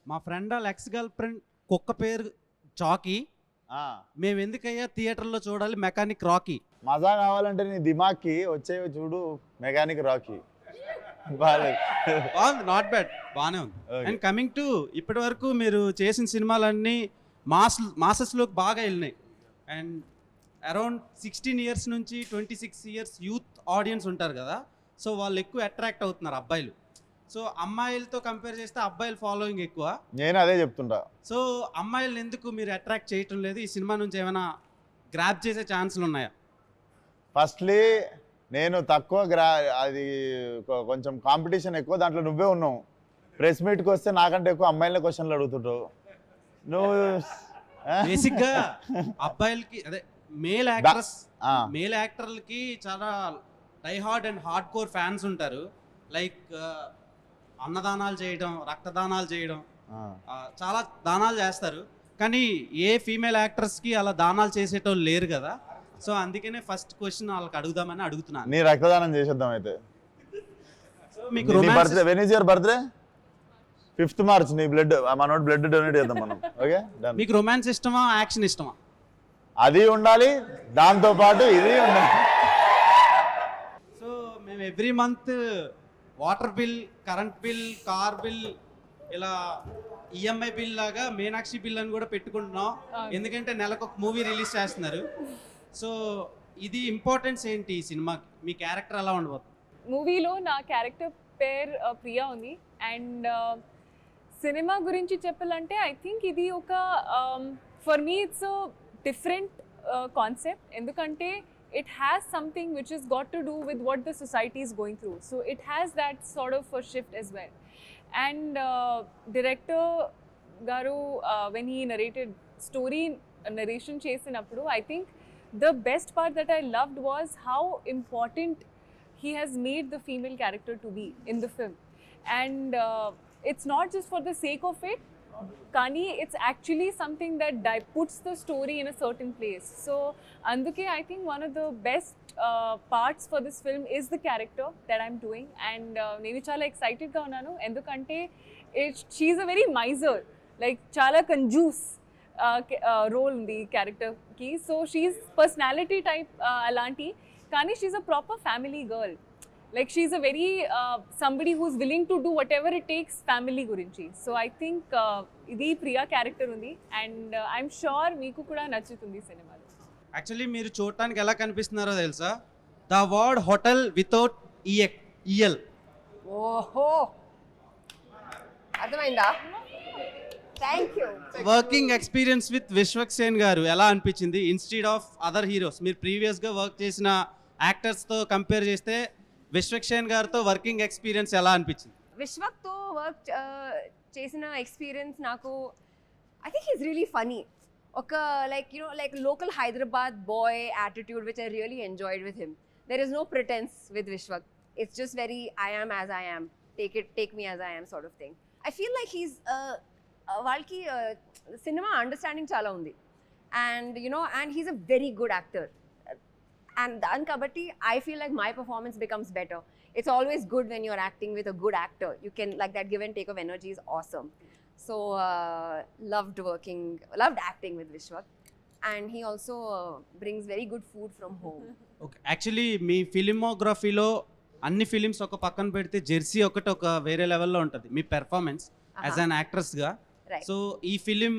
మా ఫ్రెండ్ వాళ్ళ ex girl friend కుక్క పేరు చాకీ, మేము ఎందుకయ్యా థియేటర్లో చూడాలి మెకానిక్ రాకీ. మజా కావాలంటే నీ దిమాగ్కి వచ్చేవి చూడు మెకానిక్ రాకీ. బాగుంది, నాట్ బ్యాడ్, బాగానే ఉంది. అండ్ కమింగ్ టు ఇప్పటి వరకు మీరు చేసిన సినిమాలన్నీ మాసెస్లోకి బాగా వెళ్ళినాయి. అండ్ అరౌండ్ 16 years నుంచి 26 years యూత్ ఆడియన్స్ ఉంటారు కదా, సో వాళ్ళు ఎక్కువ అట్రాక్ట్ అవుతున్నారు అబ్బాయిలు. సో అమ్మాయిలతో కంపేర్ చేస్తే అబ్బాయిల ఫాలోయింగ్ ఎక్కువ. నేను అదే చెప్తుంటా. సో అమ్మాయిలను ఎందుకు మీరు అట్రాక్ట్ చేయటం లేదు? ఈ సినిమా నుంచి ఏమైనా గ్రాప్ చేసే ఛాన్సులు ఉన్నాయా? ఫస్ట్లీ నేను తక్కువ అది కొంచెం కాంపిటీషన్ ఎక్కువ, దాంట్లో నువ్వే ఉన్నావు. ప్రెస్ మీట్కి వస్తే నాకంటే ఎక్కువ అమ్మాయిల క్వశ్చన్లు అడుగుతుంటావు నువ్వు. బేసిక్గా అబ్బాయిలకి అదే మేల్ యాక్టర్లకి చాలా die-hard and hard core fans ఉంటారు. లైక్ అన్నదానాలు చేయడం, రక్తదానాలు చేయడం, చాలా దానాలు చేస్తారు. కానీ ఏ ఫీమేల్ యాక్టర్స్కి అలా దానాలు చేసేటోళ్ళు లేరు కదా. సో అందుకనే ఫస్ట్ క్వశ్చన్ వాళ్ళకి అడుగుదామని అడుగుతున్నాను. నీ రక్తదానం చేసేద్దాం అయితే. సో మీకు birthday, when is your birthday? 5th March. నీ బ్లడ్, మనోడు బ్లడ్ డొనేట్ చేద్దాం మనం. ఓకే, మీకు రొమాన్స్ ఇష్టమా, యాక్షన్ ఇష్టమా? అది ఉండాలి, దాంతో పాటు ఇది ఉండాలి. సో మేము every month water bill, current bill, car bill, ఇలా ఈఎంఐ బిల్ లాగా మీనాక్షి బిల్ అని కూడా పెట్టుకుంటున్నాం. ఎందుకంటే నెలకు ఒక మూవీ రిలీజ్ చేస్తున్నారు. సో ఇది ఇంపార్టెన్స్ ఏంటి ఈ సినిమాకి? మీ క్యారెక్టర్ ఎలా ఉండబోతుంది? మూవీలో నా క్యారెక్టర్ పేరు ప్రియా ఉంది. అండ్ సినిమా గురించి చెప్పాలంటే ఐ థింక్ ఇది ఒక for me it's different concept. ఎందుకంటే it has something which has got to do with what the society is going through. So it has that sort of a shift as well. And director garu when he narrated story narration chesinappudu, I think the best part that I loved was how important he has made the female character to be in the film. And it's not just for the sake of it, కానీ it's actually something that puts the story in a certain place. So అందుకే I think one of the best parts for this film is the character that I'm doing. And నేను చాలా ఎక్సైటెడ్గా ఉన్నాను ఎందుకంటే she's a very miser, like చాలా కంజూస్ role ఉంది క్యారెక్టర్కి. So she is personality type అలాంటి, కానీ she is a proper family girl. Like she's a very somebody who's willing to do whatever it takes family gurinchi. So I think idi Priya character undi, and I'm sure meeku kuda nachutundi cinema lo. Actually మీరు చూడటానికి ఎలా కనిపిస్తున్నారో తెలుసా? The word hotel without EL. ఓహో, అర్థమైందా? Thank you. Working experience with Vishwaksen గారు ఎలా అనిపించింది instead of other heroes? మీరు ప్రీవియస్గా వర్క్ చేసిన యాక్టర్స్తో కంపేర్ చేస్తే విశ్వక్సేన్ గారితో వర్కింగ్ ఎక్స్పీరియన్స్ ఎలా అనిపించింది? విశ్వక్తో వర్క్ చేసిన ఎక్స్పీరియన్స్ నాకు, I think he's really funny. ఒక like like local Hyderabad boy attitude which I really enjoyed with him. There is no pretence with Vishwak. It's just very I am as I am, take me as I am sort of thing. I feel like he's వాళ్ళకి సినిమా understanding చాలా ఉంది. And and he's a very good actor. And dan kabatti I feel like my performance becomes better. It's always good when you're acting with a good actor. You can, like, that give and take of energy is awesome. So loved acting with Vishwak. And he also brings very good food from home. Okay, actually మీ ఫిలిమోగ్రఫీలో అన్ని films ఒక పక్కన పెడితే Jersey ఒకటి ఒక వేరే లెవెల్లో ఉంటుంది మీ performance as an యాక్ట్రెస్గా. So ఈ ఫిలిం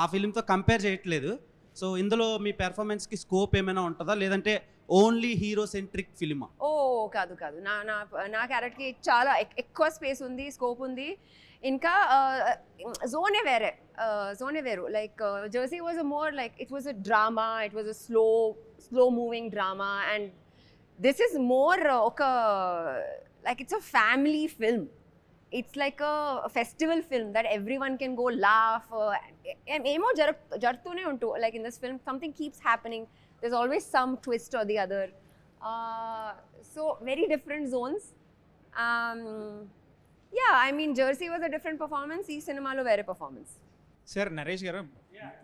ఆ ఫిలింతో కంపేర్ చేయట్లేదు. సో ఇందులో మీ పెర్ఫార్మెన్స్కి స్కోప్ ఏమైనా ఉంటుందా, లేదంటే ఓన్లీ హీరో సెంట్రిక్ ఫిలిమా? ఓ కాదు కాదు, నా క్యారెక్టర్కి చాలా ఎక్కువ స్పేస్ ఉంది, స్కోప్ ఉంది. ఇంకా జోనే వేరు. Like Jersey was a more like it was a drama, it was a slow moving drama. And this is more ఒక like it's a family film. It's like a festival film that everyone can go laugh. Emo jartune untu, like in this film something keeps happening. There's always some twist or the other. So very different zones. Yeah, I mean Jersey was a different performance. Ee cinema lo vere performance. Sir, Naresh garu,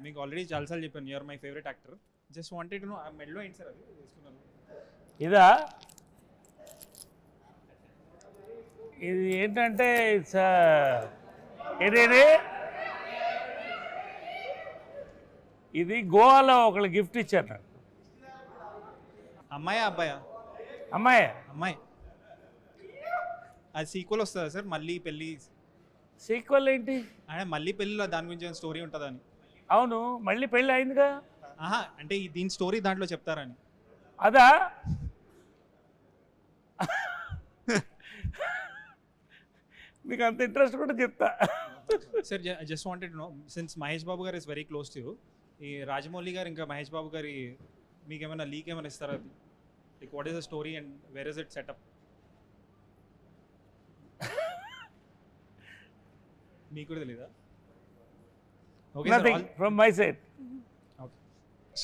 meeku already chalasal cheppanu, you are my favorite actor. Just wanted to know medlo enti sir adi chestunnaru ఇదా? ఇది ఏంటంటే ఏదేది ఇది గోవాలో ఒకళ్ళు gift ఇచ్చారు నాకు. అమ్మాయా అబ్బాయా? అమ్మాయి అమ్మాయి. అది సీక్వెల్ వస్తుందా సార్? మళ్ళీ పెళ్ళి సీక్వెల్ ఏంటి? అంటే మళ్ళీ పెళ్ళిలో దాని గురించి స్టోరీ ఉంటుందని. అవును, మళ్ళీ పెళ్ళి అయిందిగా. ఆహా, అంటే దీని స్టోరీ దాంట్లో చెప్తారని. అదా? మీకు అంత ఇంట్రెస్ట్ కూడా చెప్తా. Sir just wanted know, since Mahesh Babu garu is very close to you, ఈ రాజమౌళి గారు ఇంకా మహేష్ బాబు గారి మీకు ఏమైనా లీక్ ఏమైనా ఇస్తారా? Like what is the story and where is it setup? మీకు కూడా తెలీదా? Okay sir, nothing from my side.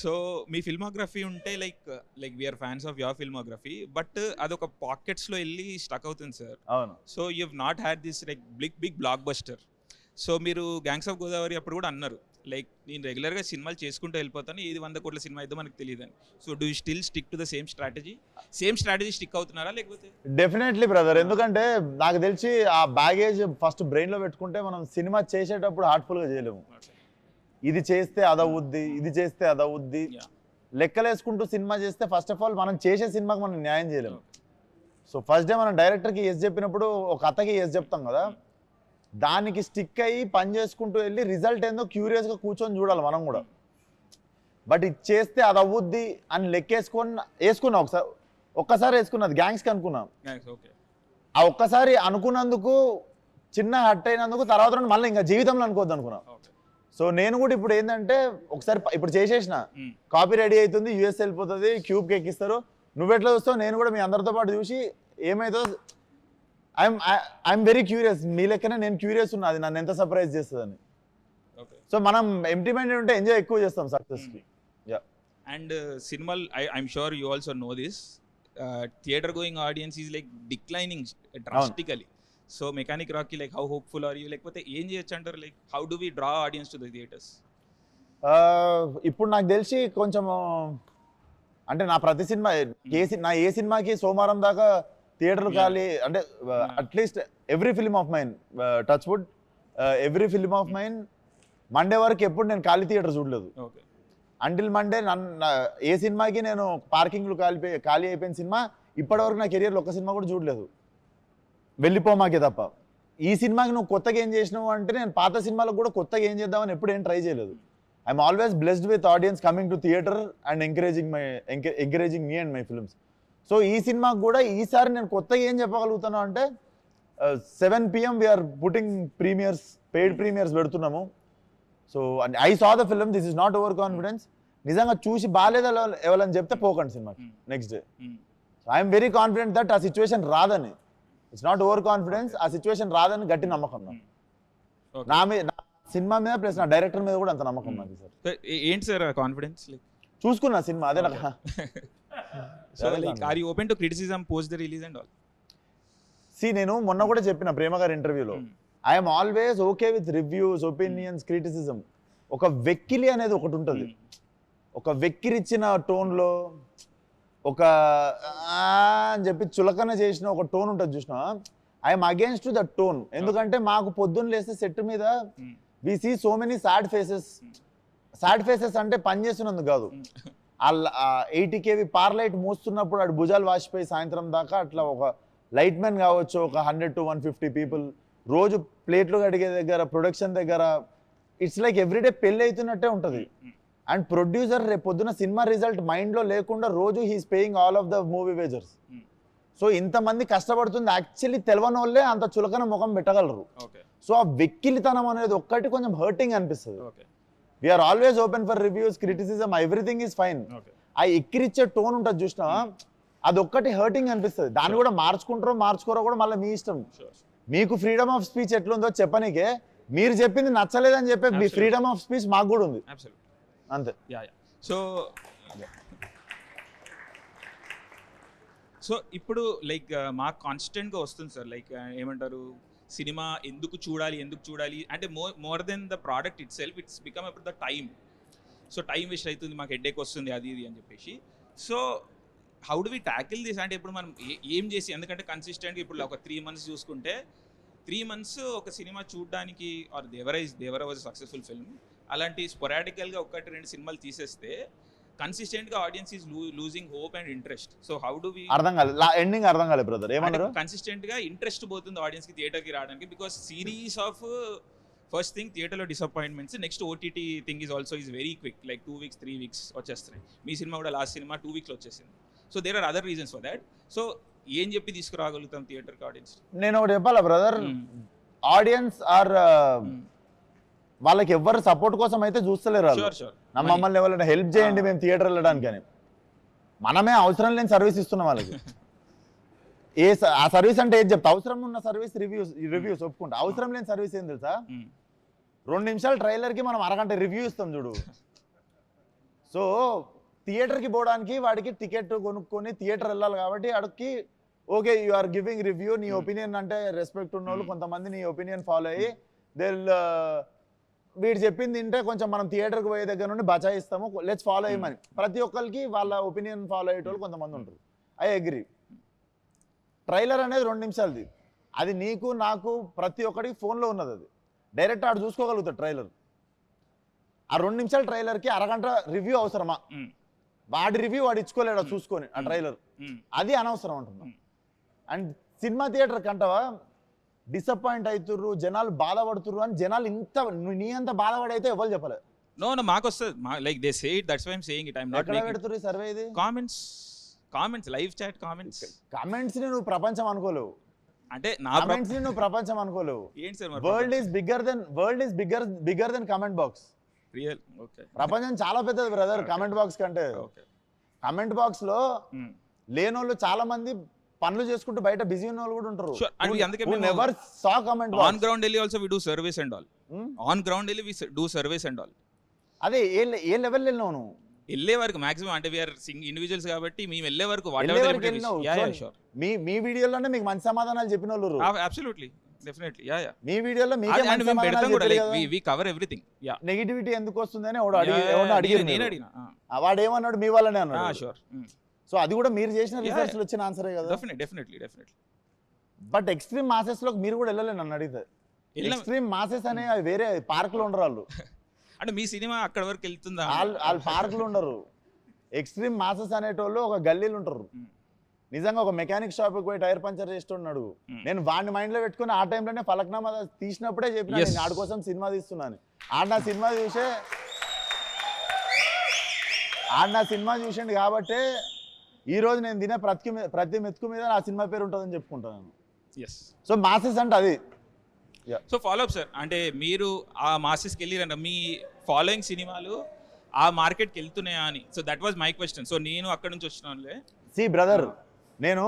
So మీ ఫిల్మోగ్రఫీ ఉంటే like we're fans of your filmography, but అదొక పాకెట్స్లో వెళ్ళి స్టక్ అవుతుంది సార్. అవును. So you have not had this like big blockbuster. So మీరు గ్యాంగ్స్ ఆఫ్ గోదావరి అప్పుడు కూడా అన్నారు లైక్ నేను రెగ్యులర్గా సినిమాలు చేసుకుంటూ వెళ్ళిపోతాను, ఇది 100 కోట్ల సినిమా అయితే మనకు తెలియదని. So do you still stick to the same strategy stick అవుతున్నారా లేకపోతే? డెఫినెట్లీ బ్రదర్, ఎందుకంటే నాకు తెలిసి ఆ బ్యాగేజ్ ఫస్ట్ బ్రెయిన్లో పెట్టుకుంటే మనం సినిమా చేసేటప్పుడు హార్ట్ఫుల్గా చేయలేము. ఇది చేస్తే అదవుద్ది, ఇది చేస్తే అదవుద్ది, లెక్కలేసుకుంటూ సినిమా చేస్తే ఫస్ట్ ఆఫ్ ఆల్ మనం చేసే సినిమాకి మనం న్యాయం చేయలేము. సో ఫస్ట్ డే మనం డైరెక్టర్కి ఎస్ చెప్పినప్పుడు ఒక కథకి ఎస్ చెప్తాం కదా, దానికి స్టిక్ అయ్యి పని చేసుకుంటూ వెళ్ళి రిజల్ట్ ఏందో క్యూరియస్గా కూర్చొని చూడాలి మనం కూడా. బట్ ఇది చేస్తే అది అవ్వుద్ది అని వేసుకున్నా ఒక్కసారి వేసుకున్నది గ్యాంగ్స్కి అనుకున్నాం. ఆ ఒక్కసారి అనుకున్నందుకు చిన్న హట్ అయినందుకు తర్వాత మళ్ళీ ఇంకా జీవితంలో అనుకోవద్దు అనుకున్నాం. సో నేను కూడా ఇప్పుడు ఏంటంటే ఒకసారి ఇప్పుడు చేసేసిన కాపీ రెడీ అవుతుంది, యూఎస్ వెళ్ళిపోతుంది, క్యూబ్కి ఎక్కిస్తారు, నువ్వెట్లా చూస్తావు, నేను కూడా మీ అందరితో పాటు చూసి ఏమవుతుందో ఐఎమ్ వెరీ క్యూరియస్. మీ లెక్కనే నేను క్యూరియస్ ఉన్నా అది నన్ను ఎంత సర్ప్రైజ్ చేస్తుందని. సో మనం ఎంప్టీ మైండెడ్ ఉంటే ఎంజాయ్ ఎక్కువ చేస్తాం సక్సెస్కి. అండ్ సినిమాలు I'm sure you also know this, theatre going audience is like declining drastically. So mechanic రాక్కి like how hopeful are you, లేకపోతే ఏం చేయొచ్చు అంటారు? Like how do we draw audience to the theatres? ఇప్పుడు నాకు తెలిసి కొంచెం అంటే నా ప్రతి సినిమా ఏ సినిమాకి సోమవారం దాకా థియేటర్లు ఖాళీ, అంటే at least every film of mine, touch wood, every film of mine Monday వరకు ఎప్పుడు నేను ఖాళీ థియేటర్ చూడలేదు. అంటిల్ మండే ఏ సినిమాకి నేను పార్కింగ్లు ఖాళీ అయిపోయిన సినిమా ఇప్పటివరకు నా కెరియర్లో ఒక్క సినిమా కూడా చూడలేదు, వెళ్ళిపోమాకే తప్ప. ఈ సినిమాకి నువ్వు కొత్తగా ఏం చేసినావు అంటే నేను పాత సినిమాలకు కూడా కొత్తగా ఏం చేద్దామని ఎప్పుడు ఏం ట్రై చేయలేదు. I'm always blessed with audience coming to theatre and encouraging me and my films. So ఈ సినిమాకి కూడా ఈసారి నేను కొత్తగా ఏం చెప్పగలుగుతాను అంటే 7 PM we're putting premieres, paid premieres పెడుతున్నాము. So I saw the film, this is not over confidence. నిజంగా చూసి బాగాలేదా ఎవరని చెప్తే పోకండి సినిమాకి next day. I'm very confident that ఆ సిచ్యువేషన్ రాదని. ఇట్స్ నాట్ ఓవర్ కాన్ఫిడెన్స్, ఆ సిచ్యువేషన్ రాదని గట్టి నమ్మకం నా మీద, నా సినిమా మీద ప్లస్ నా డైరెక్టర్ మీద కూడా అంత నమ్మకం నాకు. సార్ ఏంటి సార్ కాన్ఫిడెన్స్? చూసుకున్నా సినిమా అదే నాకు. So like are you open to criticism post the release and all? నేను మొన్న కూడా చెప్పిన ప్రేమ గారి ఇంటర్వ్యూలో, I'm always okay with reviews, opinions, criticism. ఒక వెక్కిలి అనేది ఒకటి ఉంటుంది, ఒక వెక్కిరిచ్చిన టోన్లో ఒక అని చెప్పి చులకన చేసిన ఒక టోన్ ఉంటుంది చూసినా, ఐఎమ్ అగేన్స్ట్ ద టోన్. ఎందుకంటే మాకు పొద్దున్న లేస్తే సెట్ మీద we see so many sad faces అంటే పని చేస్తున్నందుకు కాదు, 80 kV పార్లైట్ మోస్తున్నప్పుడు అటు భుజాలు వాసిపోయి సాయంత్రం దాకా అట్లా ఒక లైట్ మ్యాన్ కావచ్చు, ఒక 100 to 150 పీపుల్ రోజు ప్లేట్లు కడిగే దగ్గర, ప్రొడక్షన్ దగ్గర, ఇట్స్ లైక్ ఎవ్రీడే పెళ్ళి అవుతున్నట్టే ఉంటుంది. అండ్ ప్రొడ్యూసర్ రేపు పొద్దున సినిమా రిజల్ట్ మైండ్లో లేకుండా రోజు he's paying all of the movie wagers. So ఇంతమంది కష్టపడుతుంది యాక్చువల్లీ తెలవని వాళ్ళే అంత చులకన ముఖం పెట్టగలరు. సో ఆ వెక్కిలితనం అనేది ఒక్కటి కొంచెం హర్టింగ్ అనిపిస్తుంది. We're always open for reviews, criticism, everything is fine. ఆ ఎక్కిరిచ్చే టోన్ ఉంటుంది చూసినా, అదొక్కటి హర్టింగ్ అనిపిస్తుంది. దాన్ని కూడా మార్చుకోరో కూడా మళ్ళీ మీ ఇష్టం. మీకు ఫ్రీడమ్ ఆఫ్ స్పీచ్ ఎట్లుందో చెప్పనీకే, మీరు చెప్పింది నచ్చలేదని చెప్పే మీ ఫ్రీడమ్ ఆఫ్ స్పీచ్ మాకు కూడా ఉంది అంతే. సో ఇప్పుడు లైక్ మాకు కాన్స్టెంట్గా వస్తుంది సార్, లైక్ ఏమంటారు, సినిమా ఎందుకు చూడాలి అంటే more than the product itself, it's become about the time. So time waste అవుతుంది, మాకు హెడేక్ వస్తుంది, అది ఇది అని చెప్పేసి. So how do we tackle this అంటే ఇప్పుడు మనం ఏం చేసి, ఎందుకంటే కన్సిస్టెంట్గా ఇప్పుడు ఒక 3 months చూసుకుంటే 3 months ఒక సినిమా చూడడానికి or Devara was successful film, అలాంటి స్పొరాడికల్గా ఒకటి 2 సినిమాలు తీసేస్తే కన్సిస్టెంట్గా audience is losing hope and interest. So how do we అర్థం కాలేదు, ఎండింగ్ అర్థం కాలేదు బ్రదర్, ఏమన్నారు? కన్సిస్టెంట్గా ఇంట్రెస్ట్ పోతుంది ఆడియన్స్కి థియేటర్కి రావడానికి, because series of first thing థియేటర్లో disappointments, next OTT thing is also is very quick, like 2 weeks 3 weeks వచ్చేస్తున్నాయి. మీ సినిమా కూడా లాస్ట్ సినిమా 2 weeks వచ్చేసింది. So there are other reasons for that. So ఏం చెప్పి తీసుకురాగలుగుతాం థియేటర్కి ఆడియన్స్? నేను ఒకటి చెప్పాలా బ్రదర్, ఆడియన్స్ ఆర్ వాళ్ళకి ఎవ్వరు సపోర్ట్ కోసం అయితే చూస్తలేరు వాళ్ళు. షూర్ మమ్మల్ని ఎవరైనా హెల్ప్ చేయండి మేము థియేటర్ వెళ్ళడానికి అని, మనమే అవసరం లేని సర్వీస్ ఇస్తున్నాం వాళ్ళకి. ఆ సర్వీస్ అంటే ఏది చెప్తా, అవసరం ఉన్న సర్వీస్ రివ్యూస్ ఒప్పుకుంటా, అవసరం లేని సర్వీస్ ఏం తెలుసా, 2 నిమిషాల ట్రైలర్కి మనం అరగంట రివ్యూ ఇస్తాం చూడు. సో థియేటర్కి పోవడానికి వాడికి టికెట్ కొనుక్కొని థియేటర్ వెళ్ళాలి కాబట్టి అడికి okay you are giving review, నీ ఒపీనియన్ అంటే రెస్పెక్ట్ ఉన్న వాళ్ళు కొంతమంది నీ ఒపీనియన్ ఫాలో అయ్యి వీడు చెప్పింది తింటే కొంచెం మనం థియేటర్కి పోయే దగ్గర నుండి బచాయిస్తాము, లెట్స్ ఫాలో అయ్యమని. ప్రతి ఒక్కరికి వాళ్ళ ఒపీనియన్ ఫాలో అయ్యేటోళ్ళు కొంతమంది ఉంటారు, ఐ అగ్రీ. ట్రైలర్ అనేది 2 నిమిషాలది, అది నీకు నాకు ప్రతి ఒక్కరికి ఫోన్లో ఉన్నది, అది డైరెక్ట్ ఆడు చూసుకోగలుగుతాడు ట్రైలర్. ఆ 2 నిమిషాల ట్రైలర్కి అరగంట రివ్యూ అవసరమా? వాడి రివ్యూ వాడు ఇచ్చుకోలేడు చూసుకొని ఆ ట్రైలర్, అది అనవసరం అంటున్నాం. అండ్ సినిమా థియేటర్ కంటవా డిసప్పాయింట్ అవుతుర్రు, జనాలు బాధపడుతుర్రు అని, జనాలు ఇంత నీ అంత బాధపడైతే ఎవరు చెప్పలేదు. నో మాకు వస్తుంది, like they say it, that's why I am saying it. I am not making పెడుతుర్రు సర్వే, ఇది కామెంట్స్ లైవ్ చాట్ కామెంట్స్ ని నువ్వు ప్రపంచం అనుకోలేవు, అంటే నా కామెంట్స్ ని నువ్వు ప్రపంచం అనుకోలేవు. ఏంటి sir world is bigger than comment box. Real okay, ప్రపంచం చాలా పెద్దది బ్రదర్ కమెంట్ బాక్స్ కంటే. కమెంట్ బాక్స్ లో లేనోళ్ళు చాలా మంది పనులు చేసుకుంటూ బయట బిజీ ఉన్న వాళ్ళు కూడా ఉంటారు. అందుకే never saw comment on ground వెళ్ళి also we do service and all, on ground వెళ్ళి we do service and all. అదే ఏ లెవెల్ వెళ్ళినావు నువ్వు? వెళ్ళే వరకు మాక్సిమం, అంటే వీఆర్ ఇండివిజువల్స్ కాబట్టి మేము వెళ్ళే వరకు మీ వీడియోలోనే మీకు మంచి సమాధానాలు చెప్పిన వాళ్ళు అబ్సల్యూట్లీ డెఫినెట్లీ యా మీ వీడియోలో మీకే మంచి సమాధానాలు చెప్పారు కదా. We cover everything. Yeah negativity ఎందుకు వస్తుందని అడిగారు, నేను అడిగినా, వాడు ఏమన్నాడు మీ వల్లనే అన్నాడు. షూర్. సో అది కూడా మీరు చేసిన రీసెర్చ్ లో వచ్చిన ఆన్సరే కదా. డెఫినెట్లీ బట్ ఎక్స్ట్రీమ్ మాసెస్ లోకి మీరు కూడా వెళ్ళలేదు నన్ను అడిగితే. ఎక్స్ట్రీమ్ మాసెస్ అనే వేరే పార్క్ లో ఉండరు వాళ్ళు, అంటే మీ సినిమా అక్కడ వరకు వెళ్తుందా? వాళ్ళు పార్క్ లో ఉండరు. ఎక్స్ట్రీమ్ మాసెస్ అనేటోళ్ళు ఒక గల్లీలు ఉంటారు. నిజంగా ఒక మెకానిక్ షాప్ పోయి టైర్ పంచర్ చేస్తున్నాడు, నేను వాడిని మైండ్ లో పెట్టుకుని ఆ టైంలోనే ఫలక్నామా తీసినప్పుడే చెప్పిన నేను ఆడి కోసం సినిమా తీస్తున్నాను. ఆడ నా సినిమా చూసిండు కాబట్టి ఈ రోజు నేను తినే ప్రతి మెతుకు మీద నా సినిమా పేరు ఉంటుందని చెప్పుకుంటాను. సో మాసెస్ అంటే అది. సో ఫాలో అప్ సార్, అంటే మీరు ఆ మాసెస్కి వెళ్ళిరంట, మీ ఫాలోయింగ్ సినిమాలు ఆ మార్కెట్కి వెళ్తున్నాయా అని. So that was my question. So నేను అక్కడ నుంచి వచ్చినానులే. సి బ్రదర్, నేను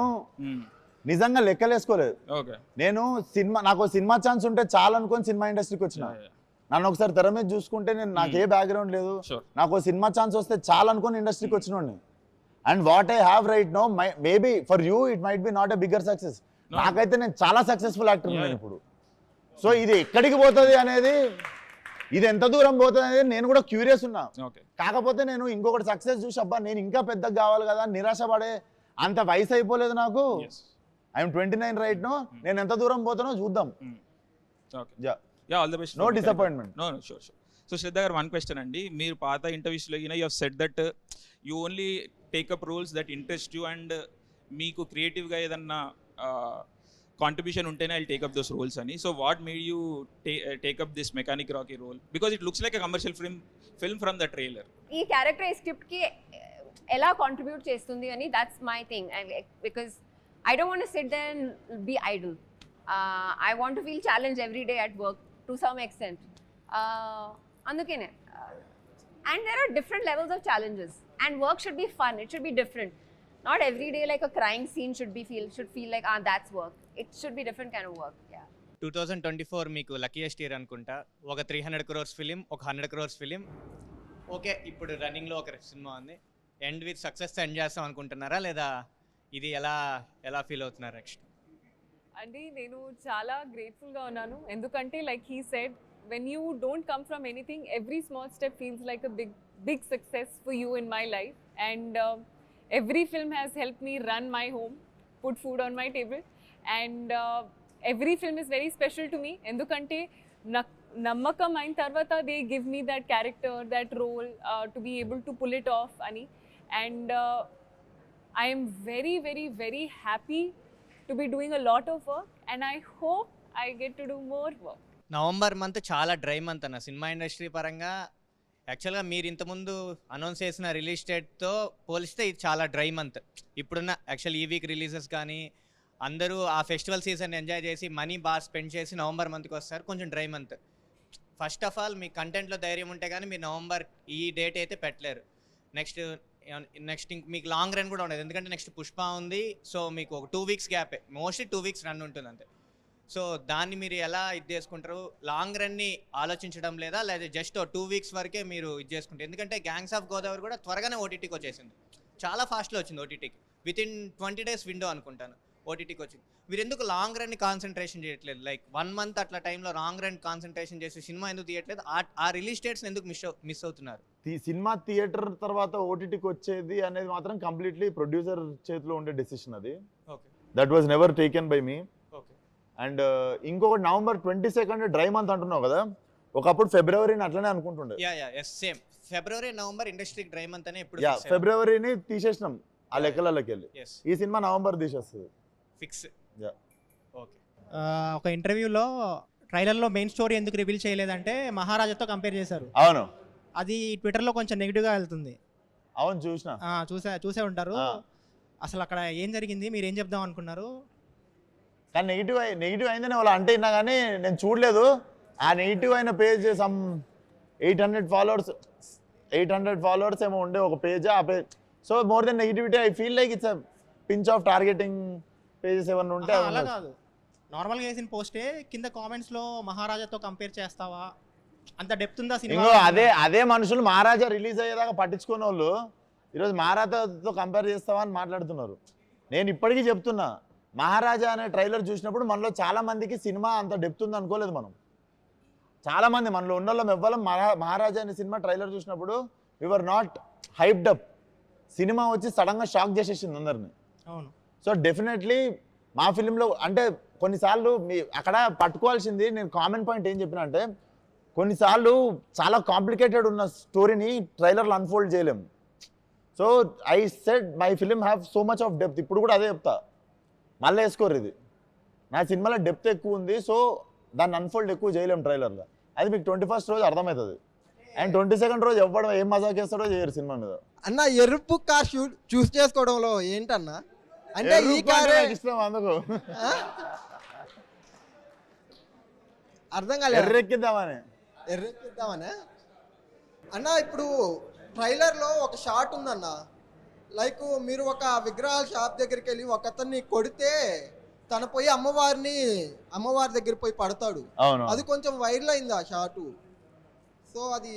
నిజంగా లెక్కలేసుకోలేదు. ఓకే, నేను నాకు సినిమా ఛాన్స్ ఉంటే చాలా అనుకొని సినిమా ఇండస్ట్రీకి వచ్చిన. నన్ను ఒకసారి తెర మీద చూసుకుంటే నాకు ఏ బ్యాక్గ్రౌండ్ లేదు, నాకు సినిమా ఛాన్స్ వస్తే చాలా అనుకొని ఇండస్ట్రీకి వచ్చినోడిని. And what I have right no, maybe for you it might be not a bigger success. నాకైతే నేను చాలా సక్సెస్ఫుల్ యాక్టర్ ఉన్నాను ఇప్పుడు. సో ఇది ఎక్కడికి పోతుంది అనేది, ఇది ఎంత దూరం పోతుంది అనేది నేను కూడా క్యూరియస్ ఉన్నా. కాకపోతే నేను ఇంకొకటి సక్సెస్ చూసి అబ్బా నేను ఇంకా పెద్దగా కావాలి కదా, నిరాశపడే అంత వయసు అయిపోలేదు నాకు. ఐఎమ్ 29 రైట్ నో, నేను ఎంత దూరం పోతానో చూద్దాం. All the best, no disappointment. No sure. So Shraddha garu, 1 question అండి. మీరు పాత ఇంటర్వ్యూస్లో you have said that you only take up roles that interest you, and మీకు క్రియేటివ్గా ఏదన్నా కాంట్రిబ్యూషన్ ఉంటేనే ఐ టేకప్ దోస్ రోల్స్ అని. So what made you take up this mechanic Rocky role? Because it looks like a commercial film from the trailer. ఈ character ఈ స్క్రిప్ట్కి ఎలా contribute చేస్తుంది అని, that's my thing. Because I don't want to sit there and be idle. I want to feel challenged every day at work to some extent. Andukene. And there are different levels of challenges. And work should be fun. It should be different. Not every day like a crying scene should feel like that's work. It should be different kind of work. Yeah. 2024 మీకు luckiest year అనుకుంటా. ఒక 300 crores film, ఒక 100 crores film. Okay, ఇప్పుడు రన్నింగ్లో ఒక cinema ఉంది. End with success end చేస్తాం అనుకుంటున్నారా, లేదా ఇది ఎలా ఫీల్ అవుతున్నారు నెక్స్ట్? అంటే నేను చాలా గ్రేట్ఫుల్గా ఉన్నాను, ఎందుకంటే like he said, when you don't come from anything, every small step feels like a big success for you in my life. And every film has help me run my home, put food on my table, and every film is very special to me. Endukante నమ్మకం అయిన తర్వాత they give me that character, that role to be able to pull it off ani. And I am very, very, very happy to be doing a lot of work, and I hope I get to do more work. November month చాలా dry month అన్న cinema industry పరంగా. యాక్చువల్గా మీరు ఇంతకుముందు announce చేసిన release డేట్తో పోలిస్తే ఇది చాలా డ్రై మంత్. ఇప్పుడున్న యాక్చువల్ ఈ వీక్ రిలీజెస్ కానీ అందరూ ఆ ఫెస్టివల్ సీజన్ ఎంజాయ్ చేసి మనీ బాగా స్పెండ్ చేసి నవంబర్ మంత్కి వస్తారు, కొంచెం dry month. First of all మీ కంటెంట్లో ధైర్యం ఉంటే కానీ మీరు నవంబర్ ఈ డేట్ అయితే పెట్టలేరు. నెక్స్ట్ మీకు లాంగ్ రన్ కూడా ఉండదు, ఎందుకంటే నెక్స్ట్ పుష్ప ఉంది. సో మీకు ఒక 2 weeks గ్యాపే, మోస్ట్లీ 2 weeks రన్ ఉంటుంది అంతే. సో దాన్ని మీరు ఎలా ఇది చేసుకుంటారు? లాంగ్ రన్ని ఆలోచించడం లేదా జస్ట్ 2 weeks వరకే మీరు ఇది చేసుకుంటారు? ఎందుకంటే గ్యాంగ్స్ ఆఫ్ గోదావరి కూడా త్వరగానే ఓటీటీకి వచ్చేసింది, చాలా ఫాస్ట్లో వచ్చింది ఓటీటీకి. వితిన్ 20 days విండో అనుకుంటాను ఓటీటీకి వచ్చింది. మీరు ఎందుకు లాంగ్ రన్ని కాన్సన్ట్రేషన్ చేయట్లేదు? లైక్ 1 month అట్లా టైంలో లాంగ్ రన్ కాన్సన్ట్రేషన్ చేసి సినిమా ఎందుకు తీయట్లేదు? ఆ రిలీజ్ డేట్స్ ఎందుకు మిస్ అవుతున్నారు? సినిమా థియేటర్ తర్వాత ఓటీటీకి వచ్చేది అనేది మాత్రం కంప్లీట్లీ ప్రొడ్యూసర్ చేతిలో ఉండే డెసిషన్ అది. Okay, that was never taken by me. Okay. And ఇంకొకటి నవంబర్ 22 డ్రై మంత్ అంటున్నావు కదా, ఒకప్పుడు ఫిబ్రవరిని అట్లనే అనుకుంటుండే. సేమ్ ఫిబ్రవరి నవంబర్ ఇండస్ట్రీ డ్రై మంత్ అనే ఇప్పుడు ఫిబ్రవరిని తీసేసినాం ఆ లెక్కలకి వెళ్ళి. ఈ సినిమా నవంబర్ తీసేస్తుంది ఫిక్స్. ఓకే. ఒక ఇంటర్వ్యూలో ట్రైలర్లో మెయిన్ స్టోరీ ఎందుకు రివీల్ చేయలేదంటే మహారాజాతో కంపేర్ చేశారు. అవును, అది ట్విట్టర్లో కొంచెం నెగిటివ్గా వెళ్తుంది. అవును చూసిన. చూసే ఉంటారు. అసలు అక్కడ ఏం జరిగింది, మీరు ఏం చెప్దాం అనుకున్నారు? కానీ నెగిటివ్ అయిందని వాళ్ళు అంటే ఇన్నా కానీ నేను చూడలేదు. ఆ నెగిటివ్ అయిన పేజ్ సమ్ 800 ఫాలోవర్స్ ఏమో ఉండే ఒక పేజ్. ఆ page so more than negativity I feel like it's pinch of targeting pages ఏమన్నా ఉంటే. అలా కాదు, నార్మల్గా వేసిన పోస్టే కింద కామెంట్స్లో మహారాజాతో కంపేర్ చేస్తావా, అంత డెప్త్ ఉందా సినిమా? అదే మనుషులు మహారాజా రిలీజ్ అయ్యేదాకా పట్టించుకునే వాళ్ళు ఈరోజు మహారాజాతో కంపేర్ చేస్తావా అని మాట్లాడుతున్నారు. నేను ఇప్పటికీ చెప్తున్నా, మహారాజా అనే ట్రైలర్ చూసినప్పుడు మనలో చాలా మందికి సినిమా అంత డెప్త్ ఉంది అనుకోలేదు. చాలా మంది మనలో ఉన్న వాళ్ళం ఎవ్వరం మహారాజా అనే సినిమా ట్రైలర్ చూసినప్పుడు we were not hyped up. సినిమా వచ్చి సడన్గా షాక్ చేసేసింది అందరిని. అవును. సో డెఫినెట్లీ మా ఫిలింలో అంటే కొన్నిసార్లు అక్కడ పట్టుకోవాల్సింది, నేను కామన్ పాయింట్ ఏం చెప్పిన అంటే, కొన్నిసార్లు చాలా కాంప్లికేటెడ్ ఉన్న స్టోరీని ట్రైలర్లో అన్ఫోల్డ్ చేయలేము. So I said my film have so much of depth. ఇప్పుడు కూడా అదే చెప్తా, మళ్ళీ వేసుకోరు ఇది నా సినిమాలో డెప్త్ ఎక్కువ ఉంది. సో దాన్ని అన్ఫోల్డ్ ఎక్కువ చేయలేము ట్రైలర్లో. అది మీకు 21st రోజు అర్థమవుతుంది. అండ్ 22nd రోజు ఎవ్వడం ఏం మజాక్ చేస్తాడో చేయరు సినిమా మీద. అన్న ఎరుపు కార్ చూస్ చేసుకోవడంలో ఏంటన్నా అంటే ఈ కార్ ఇష్టం అందుకు అర్థం కాలేదు. ఎర్రెక్కిద్దామని అన్న ఇప్పుడు ట్రైలర్లో ఒక షాట్ ఉందన్న, లైక్ మీరు ఒక విగ్రహాల షాప్ దగ్గరికి వెళ్ళి ఒక అతన్ని కొడితే తన పోయి అమ్మవారి దగ్గర పోయి పడతాడు. అది కొంచెం వైరల్ అయింది ఆ షాటు. సో అది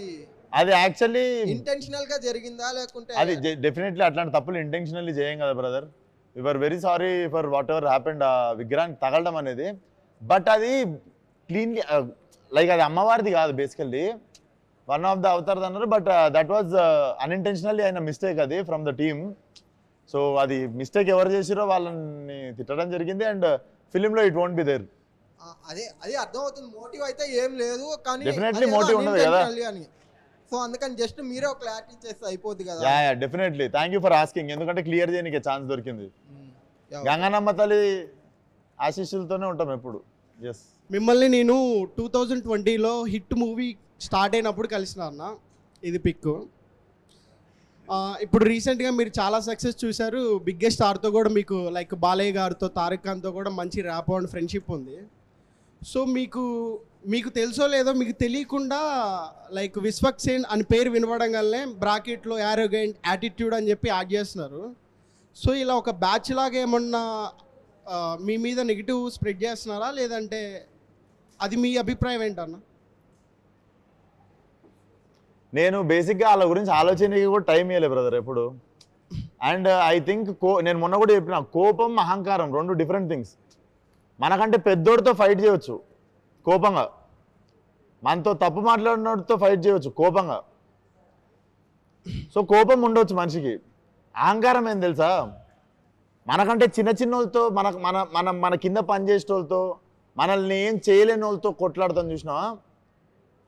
యాక్చువల్లీ ఇంటెన్షనల్ గా జరిగిందా లేకుంటే? అది డెఫినెట్లీ అట్లాంటి తప్పులు ఇంటెన్షనల్లీ చేయం కదా brother. We are very sorry for whatever happened. ఆ విగ్రహానికి తగలడం అనేది, బట్ అది క్లీన్లీ లైక్ అది అమ్మవారిది కాదు, basically one of the Avatar అన్నారు. బట్ దట్ వాజ్ అన్ఇంటెన్షనల్లీ అయిన మిస్టేక్ అది ఫ్రమ్ ద టీమ్. సో అది మిస్టేక్ ఎవరు చేసిరో వాళ్ళని తిట్టడం జరిగింది. అండ్ ఫిలింలో ఇట్ వోంట్ బి దేర్. అదే అర్థమవుతుంది, మోటివ్ అయితే ఏం లేదు కానీ డెఫినెట్లీ మోటివ్ ఉండదు కదా. సో అందుకని జస్ట్ మీరే ఒక క్లారిటీ చేస్తే అయిపోద్ది కదా. Definitely thank you for asking. ఎందుకంటే క్లియర్ చేయడానికి ఛాన్స్ దొరికింది. గంగానమ్మ తల్లి ఆశీస్సులతోనే ఉంటాం ఎప్పుడు. ఎస్, మిమ్మల్ని నేను 2020లో హిట్ మూవీ స్టార్ట్ అయినప్పుడు కలిసిన అన్న, ఇది పిక్. ఇప్పుడు రీసెంట్గా మీరు చాలా సక్సెస్ చూశారు. బిగ్గెస్ట్ స్టార్తో కూడా మీకు లైక్ బాలయ్య గారితో, తారక్ ఖాన్తో కూడా మంచి ర్యాప్ అండ్ ఫ్రెండ్షిప్ ఉంది. సో మీకు తెలుసో లేదో మీకు తెలియకుండా లైక్ విశ్వక్ సేన్ అని పేరు వినపడంగానే బ్రాకెట్లో యారోగెంట్ యాటిట్యూడ్ అని చెప్పి యాడ్ చేస్తున్నారు. సో ఇలా ఒక బ్యాచ్ లాగా ఏమన్నా మీ మీద నెగిటివ్ స్ప్రెడ్ చేస్తున్నారా, లేదంటే అది మీ అభిప్రాయం ఏంటన్నా? నేను బేసిక్గా వాళ్ళ గురించి ఆలోచనకి కూడా టైం ఇవ్వలేదు బ్రదర్ ఎప్పుడు. అండ్ ఐ థింక్ నేను మొన్న కూడా చెప్పిన, కోపం అహంకారం 2 డిఫరెంట్ థింగ్స్. మనకంటే పెద్దోడితో ఫైట్ చేయవచ్చు కోపంగా, మనతో తప్పు మాట్లాడినోడితో ఫైట్ చేయవచ్చు కోపంగా. సో కోపం ఉండవచ్చు మనిషికి. అహంకారం ఏం తెలుసా, మనకంటే చిన్న వాళ్ళతో మన కింద పనిచేసే వాళ్ళతో మనల్ని ఏం చేయలేని వాళ్ళతో కొట్లాడతాం చూసినావా,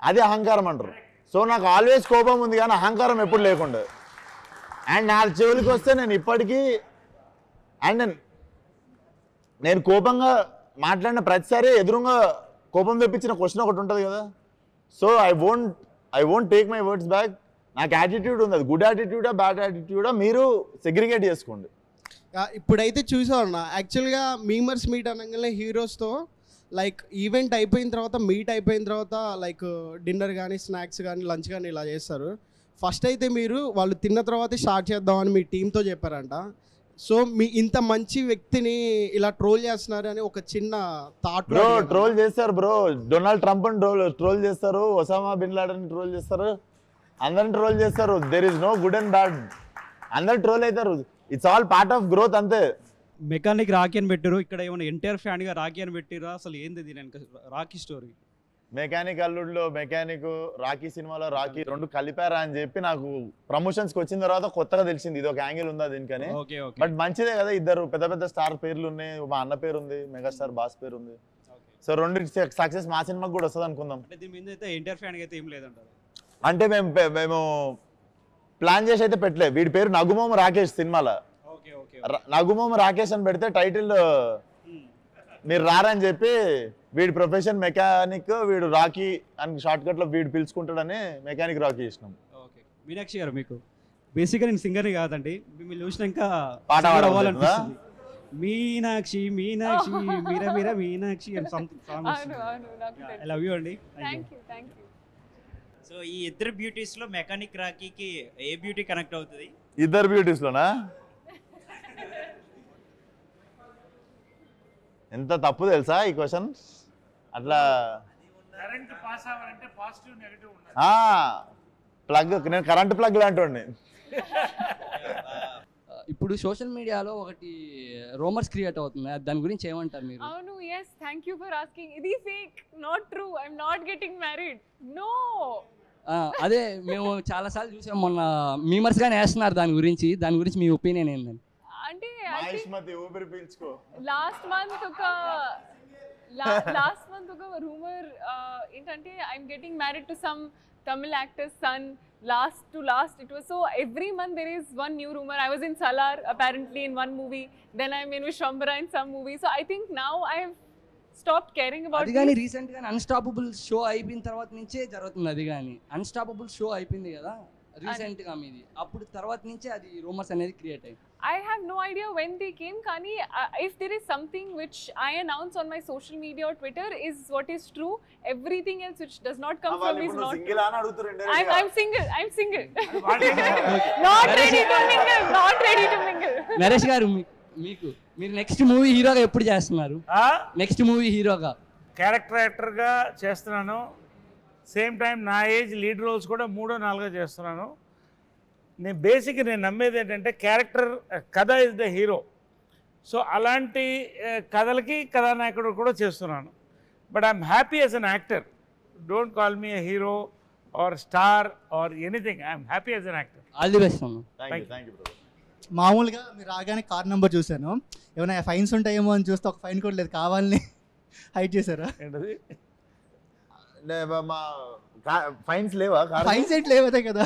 అది అహంకారం అంటారు. సో నాకు ఆల్వేస్ కోపం ఉంది కానీ అహంకారం ఎప్పుడు లేకుండా. అండ్ నా చెవులకి వస్తే నేను ఇప్పటికీ అండ్ నేను కోపంగా మాట్లాడిన ప్రతిసారి ఎదురుగా కోపం తెప్పించిన క్వశ్చన్ ఒకటి ఉంటుంది కదా. So I won't take my words back. నాకు యాటిట్యూడ్ ఉంది, అది గుడ్ యాటిట్యూడా బ్యాడ్ యాటిట్యూడా మీరు సెగ్రిగేట్ చేసుకోండి. ఇప్పుడైతే చూసామన్న యాక్చువల్గా మీమర్స్ మీట్ అనగానే హీరోస్తో లైక్ ఈవెంట్ అయిపోయిన తర్వాత మీట్ అయిపోయిన తర్వాత లైక్ డిన్నర్ కానీ స్నాక్స్ కానీ లంచ్ కానీ ఇలా చేస్తారు. ఫస్ట్ అయితే మీరు వాళ్ళు తిన్న తర్వాతే స్టార్ట్ చేద్దామని మీ టీంతో చెప్పారంట. సో మీ ఇంత మంచి వ్యక్తిని ఇలా ట్రోల్ చేస్తున్నారు అని ఒక చిన్న థాట్. బ్రో ట్రోల్ చేస్తారు బ్రో, డొనాల్డ్ ట్రంప్ అని ట్రోల్ చేస్తారు, ఒసామా బిన్ లాడెన్ ట్రోల్ చేస్తారు, అందరిని ట్రోల్ చేస్తారు. There is no good and bad, అందరు ట్రోల్ అవుతారు. It's all part of growth అంతే. మెకానిక్ రాకీ అని పెట్టారు, ఇక్కడ ఏమైనా ఎన్టీఆర్ ఫ్యాన్గా రాకీ అని పెట్టిరా, అసలు ఏంది దీని రాకీ స్టోరీ? మెకానిక్ అల్లుడిలో మెకానిక్, రాకీ సినిమాలో రాకీ రెండు కలిపారా అని చెప్పి నాకు ప్రమోషన్స్కి వచ్చిన తర్వాత కొత్తగా తెలిసింది ఇది ఒక యాంగిల్ ఉందా దీనికని. బట్ మంచిదే కదా, ఇద్దరు పెద్ద పెద్ద స్టార్ పేర్లు ఉన్నాయి, మా అన్న పేరు ఉంది, మెగాస్టార్ బాస్ పేరు ఉంది. సో రెండు సక్సెస్ మా సినిమాకి కూడా వస్తుంది అనుకుందాం. దీని మీద అయితే ఎన్టీఆర్ ఫ్యాన్గా అయితే ఏం లేదంటారు. అంటే మేము ప్లాన్ చేసి అయితే పెట్టలే. వీడి పేరు నగుమోము రాకేష్, సినిమాలో నగుమోము రాకేష్ అని పెడితే టైటిల్ మీరు రారని చెప్పి వీడి ప్రొఫెషన్ మెకానిక్, వీడు రాకీ అని షార్ట్ కట్లో వీడు పిలుచుకుంటాడని మెకానిక్ రాకీ చేసినాం. ఓకే మీనాక్షి గారు, మీకు బేసిక్గా నేను సింగర్ని కాదండి, మిమ్మల్ని చూసినాక పాట అవ్వాలనిపిస్తుంది. మీనాక్షి మీనాక్షి మీరా మీరా మీనాక్షి అని సంథింగ్. ఐ లవ్ యూ అండి. సో ఈ ఇద్దరు బ్యూటీస్ లో మెకానిక్ రాకీకి ఏ బ్యూటీ కనెక్ట్ అవుతుంది? ఇద్దరు బ్యూటీస్ లోనా? ఎంత తప్పు తెలుసా ఈ క్వశ్చన్. అట్లా కరెంట్ పాస్ అవ్వాలంటే పాజిటివ్ నెగటివ్ ఉండాలి. ప్లగ్, నేను కరెంట్ ప్లగ్ లాంటి. ఇప్పుడు సోషల్ మీడియాలో ఒకటి రూమర్స్ క్రియేట్ అవుతుంది, దాని గురించి ఏమంటారు మీరు? అవును, yes, thank you for asking. ఇది fake, not true. I'm not getting married. No. అదే మేము చాలాసార్లు చూసాం, మొన్న మీమర్స్ గానే వేస్తున్నారు దాని గురించి మీ ఒపీనియన్ ఏంటండి? అంటే లాస్ట్ మంత్ ఒక రూమర్ ఏంటంటే I'm getting married to some Tamil actor's son. Last it was so every month there is one new rumor. I was in Salar apparently in one movie, then I'm in Vishwambara in some movie. So I think now I've stopped caring about అది గాని recent గా unstoppable show అయిపోయిన తర్వాత నుంచే జరుగుతుంది. అది గాని unstoppable show అయిపోయింది కదా రీసెంట్ గా మీది, అప్పుడు తర్వాత నుంచే అది రూమర్స్ అనేది క్రియేట్ అయ్యింది. I have no idea when they came, Kani. If there is something which I announce on my social media or Twitter is what is true. Everything else which does not come from me is not true. I'm single. Not ready to mingle. Naresh గారు, మీరు next movie హీరోగా ఎప్పుడు చేస్తున్నారు? Next movie హీరోగా character యాక్టర్గా చేస్తున్నాను. Same time నా age lead roles కూడా 3 or 4 చేస్తున్నాను. నేను నమ్మేది ఏంటంటే క్యారెక్టర్ కథ ఇస్ ద హీరో. సో అలాంటి కథలకి కథానాయకుడు కూడా చేస్తున్నాను. But I'm happy as an actor. Don't call me a hero or star or anything. I'm happy as an actor. All the best. మామూలుగా మీరు రాగానే కార్ నెంబర్ చూశాను, ఏమైనా ఫైన్స్ ఉంటాయేమో అని చూస్తే ఒక ఫైన్ కూడా లేదు, కావాలని హైడ్ చేశారా? ఏంటది? ఫైన్స్ లేవా? ఫైన్స్ ఏంటి లేవదే కదా.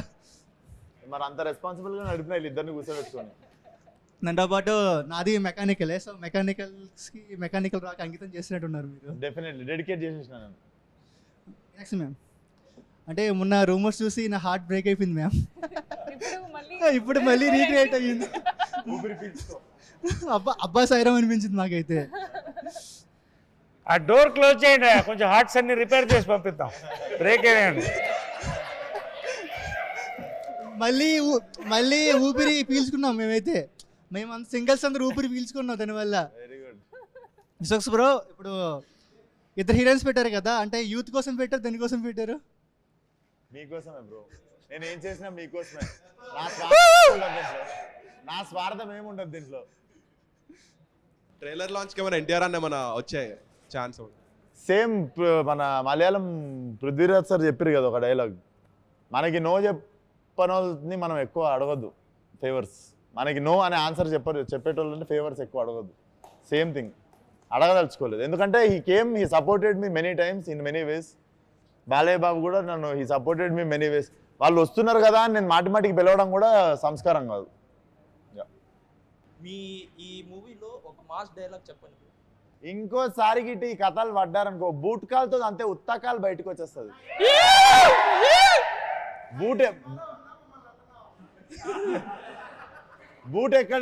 మరి అంత రెస్పాన్సిబుల్గా నడిపిన ఇద్దరిని కూర్చోబెట్టుకొని. దాంతో పాటు నాది మెకానికలే. సో మెకానికల్ రాక అంకితం చేసినట్టున్నారు మీరు. డెఫినెట్లీ డెడికేట్ చేసేసిన నేను. నెక్స్ట్ మ్యామ్, అంటే మొన్న రూమర్స్ చూసి నా హార్ట్ బ్రేక్ అయిపోయింది మ్యామ్. ఇప్పుడు మళ్ళీ రీక్రియేట్ అయ్యింది. అబ్బా సైరం అనిపించింది నాకైతే. ఆ డోర్ క్లోజ్ చేయండి, కొంచెం హార్ట్స్ అన్ని రిపేర్ చేసి పంపిద్దాం. బ్రేక్ అయ్యండి. మళ్ళీ ఊపిరి పీల్చుకున్నాం మేమైతే. మేమంత సింగిల్స్ అందరూ ఊపిరి పీల్చుకున్నాం దానివల్ల. విశ్వక్స్ బ్రో, ఇప్పుడు ఇద్దరు హీరోయిన్స్ పెట్టారు కదా, అంటే యూత్ కోసం పెట్టారు, దేనికోసం పెట్టారు? మీకోసమే బ్రో. నేను ఏం చేసినా మీకోసమే. నా స్వార్థం ఏముండదు దీంట్లో. ట్రైలర్ లాంచ్కి ఏమైనా ఎన్టీఆర్ అన్న ఏమైనా వచ్చాయి ఛాన్స్? సేమ్ మన మలయాళం పృథ్వీరాజ్ సార్ చెప్పారు కదా ఒక డైలాగ్, మనకి నో చెప్పనోళ్ళని మనం ఎక్కువ అడగద్దు ఫేవర్స్. మనకి నో అనే ఆన్సర్ చెప్పేటోళ్ళని ఫేవర్స్ ఎక్కువ అడగద్దు. Same thing. అడగదలుచుకోలేదు, ఎందుకంటే he supported me many times in many ways. Balayya Babu కూడా నన్ను he supported me many ways. వాళ్ళు వస్తున్నారు కదా అని నేను మాటిమాటికి పిలవడం కూడా సంస్కారం కాదు. మీ ఈ మూవీలో ఒక మాస్ డైలాగ్ చెప్పండి. ఇంకోసారి గిట్టి ఈ కథలు పడ్డారనుకో బూట్ కాలుతో అంతే ఉత్తకాలు బయటకు వచ్చేస్తుంది. బూట్ ఎక్కడ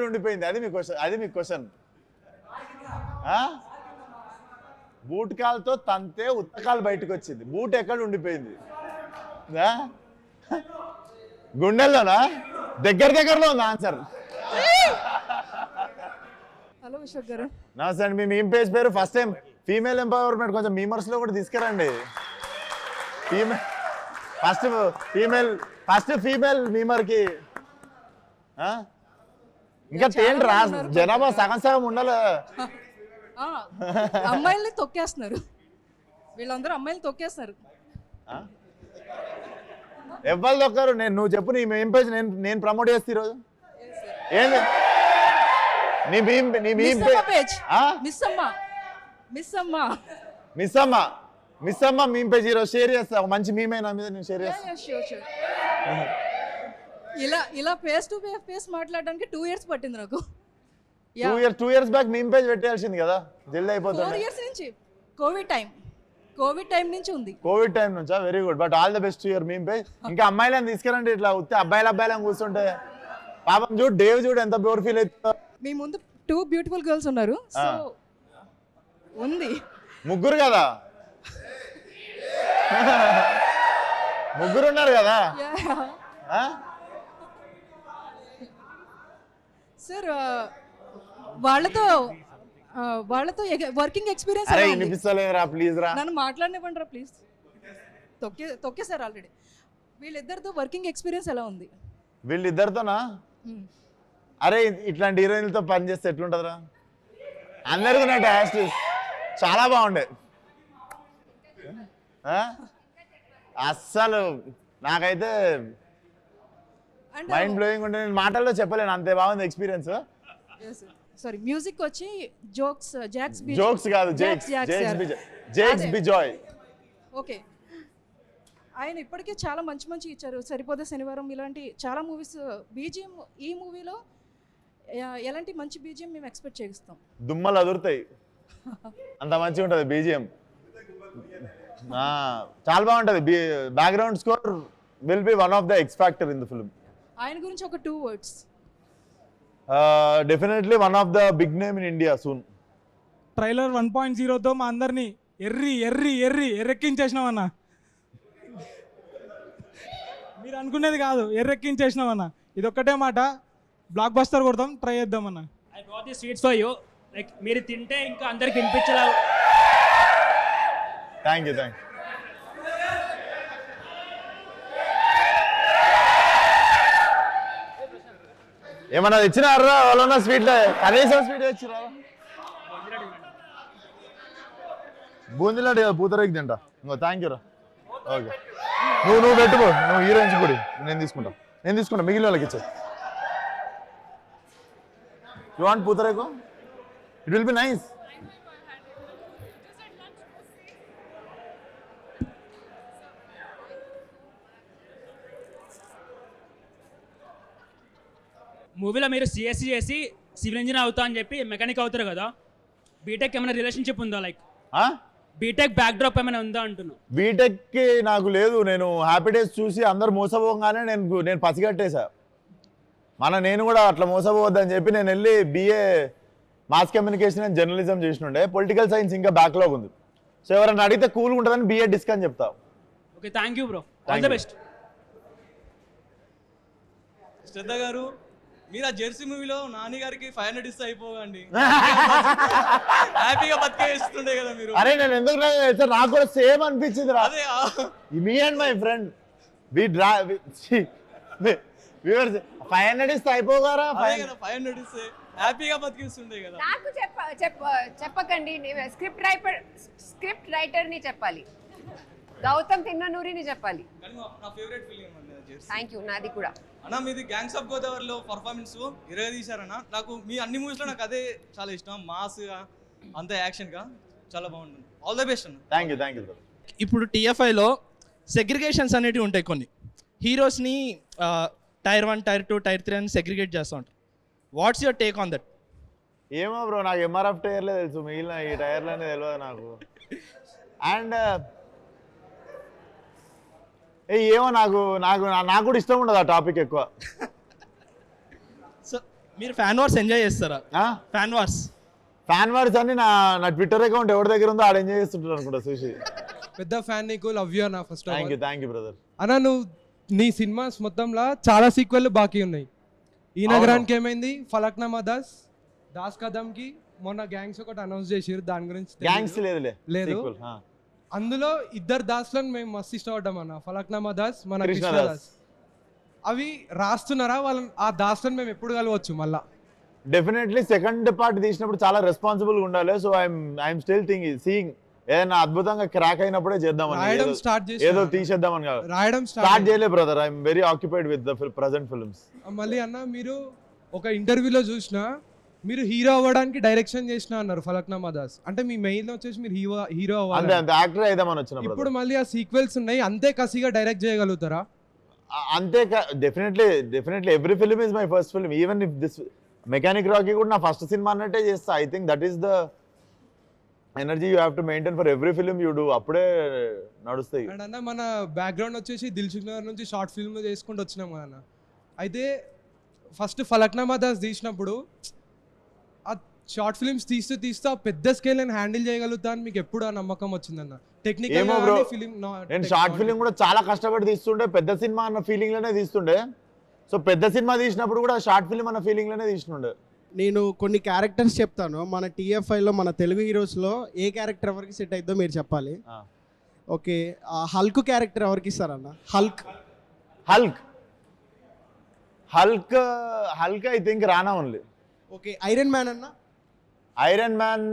ఉండిపోయింది అది మీ క్వశ్చన్. బూట్ కాలుతో తంతే ఉత్తకాలు బయటకు వచ్చింది, బూట్ ఎక్కడ ఉండిపోయింది? గుండెల్లోనా? దగ్గరలో ఉంది ఆన్సర్. హలో అశోక్ గారు. నమస్తే అండి. మీ మీమ్ పేజ్ పేరు ఫస్ట్ టైం ఫీమేల్ ఎంపవర్మెంట్ కొంచెం మీమర్స్ లో కూడా తీసుకురండి. ఫస్ట్ ఫీమేల్ మీమర్ కి ఇంకా ఏంటి జనాభా సగం ఉండాలి. అమ్మాయిల్ని తొక్కేస్తున్నారు, వీళ్ళందరూ అమ్మాయిలు తొక్కేస్తున్నారు. ఎవరు దొక్కరు? నువ్వు చెప్పు నీ మెయిన్ పేజ్ నేను ప్రమోట్ చేస్తే ఈరోజు ఏంది నీ పేజ్? మిస్ అమ్మ మీమ్ పేజ్ ఈరోజు షేర్ చేస్తా. ఒక మంచి మీమ్ అయినా మీద నేను షేర్ చేస్తా. ఇలా ఫేస్ టు ఫేస్ మాట్లాడడానికి 2 years పట్టింది నాకు. 2 years బ్యాక్ మీమ్ పేజ్ పెట్టాల్సింది కదా, జల్దీ అయిపోతుంది. 4 years నుంచి కోవిడ్ టైం నుంచి ఉంది. కోవిడ్ టైం నుంచా? Very good, but all the best to your meme page. ఇంకా అమ్మాయిలను తీసుకురండి, ఇట్లా ఉత్తే అబ్బాయిలను కూర్చుంటే పాపం చూడు, డేవ్ చూడు ఎంత బోర్ ఫీల్ అవుతుందో. మీ ముందు 2 beautiful girls ఉన్నారు, సో ఉంది. ముగ్గురు కదా, ముగ్గురు ఉన్నారు కదా సార్. వాళ్ళతో వర్కింగ్ ఎక్స్పీరియన్స్ ప్లీజ్ రా, నన్ను మాట్లాడనివ్వండి రా ప్లీజ్. తొక్కేసారు ఆల్రెడీ. వీళ్ళిద్దరితో వర్కింగ్ ఎక్స్పీరియన్స్ ఎలా ఉంది? వీళ్ళిద్దరితోనా? అరే ఇట్లాంటి హీరోయిన్లతో పని చేస్తే ఎట్లుంటుందిరా? అందరికీ నా టేస్ట్ చాలా బాగుండే. అస్సలు నాకైతే మైండ్ బ్లోయింగ్ ఉండే, నేను మాటల్లో చెప్పలేను, అంతే బాగుంది ఎక్స్పీరియన్స్. సారీ, మ్యూజిక్ వచ్చి జోక్స్ కాదు, జేక్స్ బిజాయ్. ఓకే, ఆయన ఇప్పటికే చాలా మంచి ఇచ్చారు. సరిపోదే శనివారం ఇలాంటి చాలా మూవీస్. బీజిఎం ఈ మూవీలో ఎలాంటి మంచి బీజిఎం మేము ఎక్స్పెక్ట్ చేస్తాం? దుమ్మలు అదురుతాయి, అంత మంచిగా ఉంటుంది బీజిఎం. చాలా బాగుంటుంది. Background score will be one of the X factor in the film. ఆయన గురించి ఒక 2 words. Definitely one of the big name in India soon. Trailer 1.0తో మా అందరినీ ఎర్రెక్కించేసినామన్నా. మీరు అనుకునేది కాదు, ఎర్రెక్కించేసినామన్నా. ఇది ఒక్కటే మాట, బ్లాక్ బస్టర్ కొడతాం, ట్రై చేద్దామన్నా. I got the sweets for you. Like మీరు తింటే ఇంకా అందరికి తినిపించేలా. Thank you. ఏమన్నా తెచ్చినారా వాళ్ళ స్వీట్లో? కనీసం స్వీట్ తెచ్చిరా. బూందీలాంటి పూతరేకి తింటా. ఇంకో థ్యాంక్ యూ రా. ఓకే, నువ్వు పెట్టుకో, నువ్వు హీరోయిన్స్ కూడా నేను తీసుకుంటా మిగిలిన వాళ్ళకి ఇచ్చా. You want pootharekhu? It will be nice. మూవీలో మీరు సిఎస్సి చేసి సివిల్ ఇంజనీర్ అవుతా అని చెప్పి మెకానిక్ అవుతారు కదా, బీటెక్ ఏమైనా రిలేషన్షిప్ ఉందా? లైక్ బీటెక్ బ్యాక్ డ్రాప్ ఏమైనా ఉందా అంటున్నా. బీటెక్కి నాకు లేదు. నేను హ్యాపీ డేస్ చూసి అందరు మోసపోగానే నేను పసిగట్టేశా. నేను కూడా అట్లా మోసపోవద్దని చెప్పి నేను వెళ్ళి BA mass communication and journalism చేసినుండే. పొలిటికల్ సైన్స్ ఇంకా బ్యాక్లాగ్ ఉంది. సో ఎవరైనా అడిగితే కూల్గా ఉంటుందని BA డిస్క్ అని చెప్తా. Okay, thank you bro, all the best. Shraddha garu, మీరు ఆ జెర్సీ మూవీలో నాని గారికి 500 ఇస్తే అయిపోకండి, హ్యాపీగా బతికేస్తుండే కదా మీరు. అరే నేను ఎందుకు నాకు కూడా సేమ్ అనిపించింది రా. మీ అండ్ మై ఫ్రెండ్ 500 ఇస్తే అయిపోగారా? 500 ఇస్తే హ్యాపీగా బతికిస్తుండే కదా. నాకు చెప్పకండి, స్క్రిప్ట్ రైటర్ని చెప్పాలి. గౌతమ్ తిన్ననూరిని చెప్పాలి. కానీ నా ఫేవరెట్ ఫిలిం అన్న జెర్సీ. థ్యాంక్ యూ, నాది కూడా. అన్న మీది గ్యాంగ్స్ ఆఫ్ గోదావరిలో పర్ఫార్మెన్స్ ఇరగ తీశారన్న. నాకు మీ అన్ని మూవీస్లో నాకు అదే చాలా ఇష్టం. మాస్గా అంత యాక్షన్గా చాలా బాగుంటుంది. ఆల్ ద బెస్ట్ అన్న. Thank you. ఇప్పుడు TFIలో సెగ్రిగేషన్స్ అనేటివి ఉంటాయి. కొన్ని హీరోస్ని టైర్ 1, టైర్ 2, టైర్ 3 అని సెగ్రిగేట్ చేస్తూ ఉంటారు. What's your take on that? ఏమో బ్రో, నాకు MRF టైర్లే తెలుసు, మిగిలిన ఈ టైర్లనే తెలియదు నాకు. అండ్ ఏమో నాకు కూడా ఇష్టం ఉండదు ఆ టాపిక్ ఎక్కువ. సో మీరు ఫ్యాన్ వార్స్ ఎంజాయ్ చేస్తారా? ఫ్యాన్ వార్స్ అని నా ట్విట్టర్ అకౌంట్ ఎవరి దగ్గర ఉందో ఆడ ఎంజాయ్ చేస్తుంటారు అనుకుంటా చూసి. పెద్ద ఫ్యాన్ నీకు, లవ్ యూ అన్న. First thank you brother. అన్న నువ్వు నీ సినిమాస్ మొత్తంలో చాలా సీక్వెల్ బాకీ ఉన్నాయి. ఈ నగరానికి ఏమైంది, ఫలక్నామా దాస్ కదమ్కి మొన్న గ్యాంగ్స్ ఒకటి అనౌన్స్ చేసారు, దాని గురించి గ్యాంగ్స్ లేదు. అందులో ఇద్దరు దాస్లను మేము మస్తు ఇష్టపడ్డాం అన్న, ఫలక్నామా దాస్, మన కృష్ణదాస్. అవి రాస్తున్నారా వాళ్ళని? ఆ దాస్లను మేము ఎప్పుడు కలవచ్చు మళ్ళా? డెఫినెట్లీ సెకండ్ పార్ట్ తీసినప్పుడు చాలా రెస్పాన్సిబుల్ గా ఉండాలి. సో ఐఎమ్ స్టిల్ సీయింగ్ ఏదైనా అద్భుతంగా క్రాక్ అయినప్పుడే చేద్దామని, ఏదో తీసేద్దామని కాదు. రాయడం స్టార్ట్ చేయలే brother. I'm very occupied with the present films. మళ్ళీ అన్న మీరు ఒక ఇంటర్వ్యూలో చూసినా మీరు హీరో అవ్వడానికి డైరెక్షన్ చేసిన అన్నారు ఫలక్నామా దాస్. అంటే మీ మెయిన్ వచ్చేసి మీరు హీరో అవ్వాలి, యాక్టర్ అయిదామని వచ్చిన. ఇప్పుడు మళ్ళీ ఆ సీక్వెల్స్ ఉన్నాయి, అంతే కసిగా డైరెక్ట్ చేయగలుగుతారా? అంతే. Definitely every film is my first film. Even if this mechanic Rocky కూడా నా ఫస్ట్ సినిమా అన్నట్టే చేస్తా. I think that is the energy you have to maintain for every film you do. అప్పుడే నడుస్తాయి. అండ్ అన్న మన బ్యాక్గ్రౌండ్ వచ్చేసి దిల్సుఖ్ నగర్ నుంచి షార్ట్ ఫిల్మ్ చేసుకుంటూ వచ్చినాం కదా అన్న. అయితే ఫస్ట్ ఫలక్నామా దాస్ తీసినప్పుడు ఆ షార్ట్ ఫిల్మ్స్ తీస్తూ పెద్ద స్కేల్ నేను హ్యాండిల్ చేయగలుగుతా అని మీకు ఎప్పుడు ఆ నమ్మకం వచ్చిందన్న? టెక్నికల్ నేను షార్ట్ ఫిల్మ్ కూడా చాలా కష్టపడి తీస్తుండే, పెద్ద సినిమా అన్న ఫీలింగ్ లోనే తీస్తుండే. సో పెద్ద సినిమా తీసినప్పుడు కూడా షార్ట్ ఫిల్మ్ అన్న ఫీలింగ్ లోనే తీస్తుండే. నేను కొన్ని క్యారెక్టర్స్ చెప్తాను. మన TFIలో మన తెలుగు హీరోస్లో ఏ క్యారెక్టర్ ఎవరికి సెట్ అయిద్దో మీరు చెప్పాలి. ఓకే, హల్క్ క్యారెక్టర్ ఎవరికి ఇస్తారన్న? Hulk I think Rana only. Okay, Iron Man అన్న? Iron Man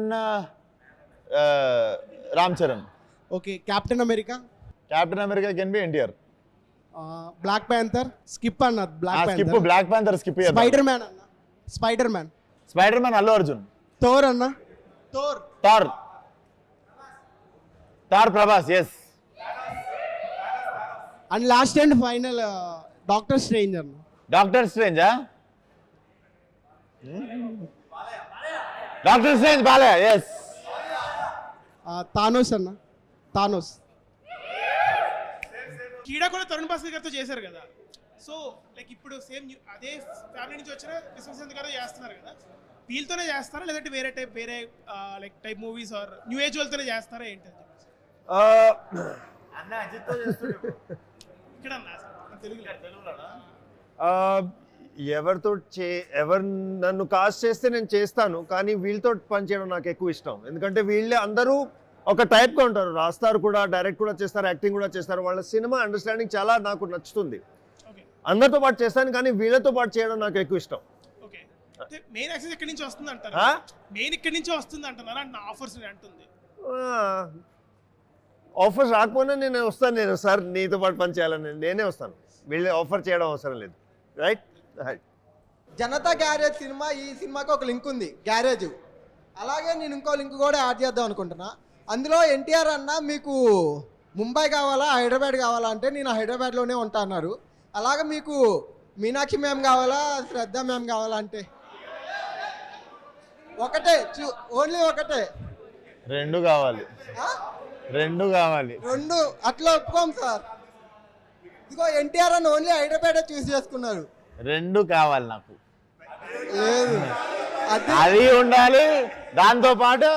Ram Charan. Okay, Captain America? Captain America can be NTR. Black Panther? Skip అన్న. Black Panther skip. Spider Man అన్న? Spider Man Allu Arjun. Thor అన్న? Thor Prabhas. Yes. And last and final Doctor Strange అన్న. Doctor స్ట్రేంజా? Doctor Strange Balayya. Yes. Thanos అన్న? Thanos. కీడా కూడా తరుణ్ భాస్కర్ గారితో చేశారు కదా. సో లైక్ ఇప్పుడు సేమ్ అదే ఫ్యామిలీ నుంచి వచ్చిన విశ్వసంత్ గారు చేస్తున్నారు కదా, వీళ్ళతోనే చేస్తారా లేదంటే వేరే like type movies or new age వాళ్ళతోనే చేస్తారా ఏంటి? ఇక్కడ ఎవరు నన్ను కాస్ట్ చేస్తే నేను చేస్తాను, కానీ వీళ్ళతో పనిచేయడం నాకు ఎక్కువ ఇష్టం. ఎందుకంటే వీళ్ళే అందరూ ఒక టైప్గా ఉంటారు, రాస్తారు కూడా, డైరెక్ట్ కూడా చేస్తారు, యాక్టింగ్ కూడా చేస్తారు. వాళ్ళ సినిమా అండర్స్టాండింగ్ చాలా నాకు నచ్చుతుంది. అందరితో పాటు చేస్తాను, కానీ వీళ్ళతో పాటు చేయడం నాకు ఎక్కువ ఇష్టం. మెయిన్ యాక్సెస్ ఎక్కడి నుంచి వస్తుంది అంటారు? మెయిన్ ఇక్కడి నుంచి వస్తుంది అంటున్నారా? నా ఆఫర్స్ అంటుంది. ఆఫర్స్ రాకపోయినా నేను వస్తాను. నేను సార్ నీతో పాటు పని చేయాలని నేనే వస్తాను, వీళ్ళు ఆఫర్ చేయడం అవసరం లేదు. రైట్. జనతా గ్యారేజ్ సినిమా, ఈ సినిమాకి ఒక లింక్ ఉంది, గ్యారేజ్. అలాగే నేను ఇంకో లింక్ కూడా యాడ్ చేద్దాం అనుకుంటున్నా. అందులో NTR అన్న మీకు ముంబై కావాలా హైదరాబాద్ కావాలా అంటే నేను హైదరాబాద్లోనే ఉంటా అన్నారు. అలాగే మీకు మీనాక్షి మ్యామ్ కావాలా శ్రద్ధ మ్యామ్ కావాలా అంటే ఒకటే, ఓన్లీ ఒకటే. రెండు కావాలి. రెండు అట్లా ఒప్పుకోం సార్. ఇదిగో NTR అని ఓన్లీ హైదరాబాద్ చూస్ చేసుకున్నారు. రెండు కావాలి నాకు. లేదు అది ఉండాలి, దాంతో పాటు